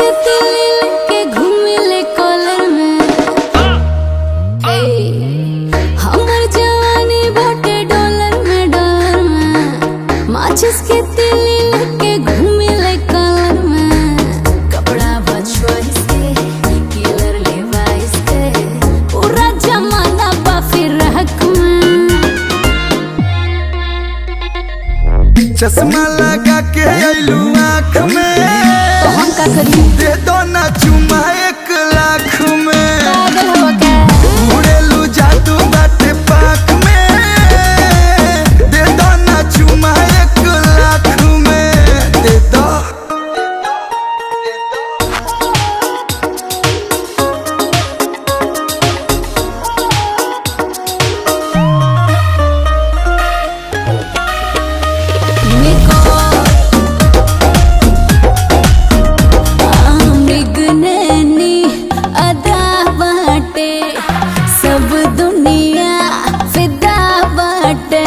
के तिली लेके घूमिले कॉलर में। हमर जवानी बाटे डॉलर में, डॉलर में। माचिस के तिली लेके घूमिले कॉलर में। कपड़ा बचवाइस के, किलर लेवाइस के, पूरा जमाना बा फिर हक में। चश्मा लगा के आइलू आँख में, तो हम का करी? दे दो ना चुमा 1 लाख में। पागल हो क्या? उड़ेलू जादू बाटे पाख में, दे दो ना चुमा 1 लाख में। दे दो। सब दुनिया फिदा बाटे,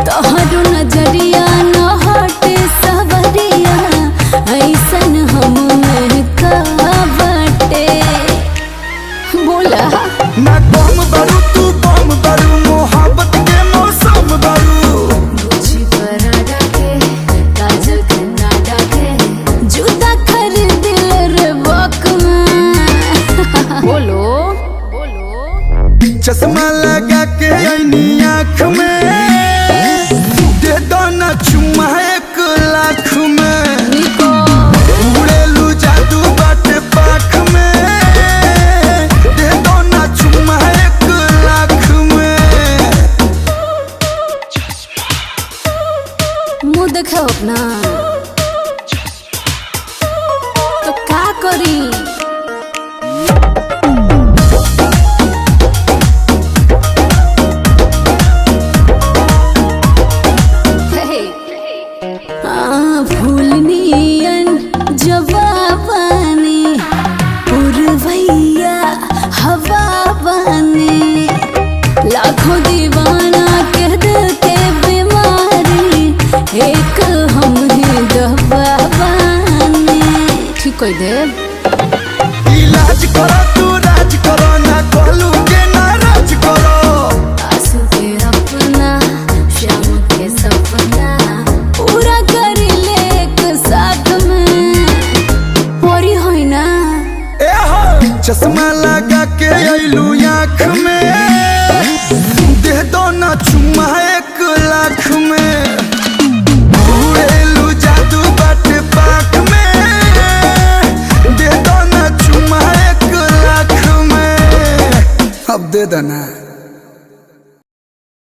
तोहरो नजरिया न हटे सवरिया, ऐसन हम में का बाटे। बोला ना बम बारू तू बम बारू, मोहब्बत के मौसम बारू। गुची पराठा के, काजल के नाडा के, जूता खरीदिल रे बक में। बोलो चश्मा लगा के आईनी आँख में, दे दो ना चुमा 1 लाख में। उड़ेलू जादू बाटे पाख में, दे दो ना चुमा 1 लाख में। मुँह देखो अपना, तो का करी? भूलनियन जवाबानी, पुरवैया हवा बानी, लाखों दीवाना कह दिल के बीमारी, एक हम ही दवा बानी। ठीक कोई दे इलाज करो तू राज करो, ना कहलू के नाराज करो। आंसू के अपना, शाम के सपना, पूरा करी ले एक साथ में। पोरी होई ना ए हो चश्मा लगा के आइलू आँख में, दे दो ना चुमा 1 लाख में। उड़ेलू जादू बाटे पाख में, दे दो ना चुमा 1 लाख में। अब दे देना।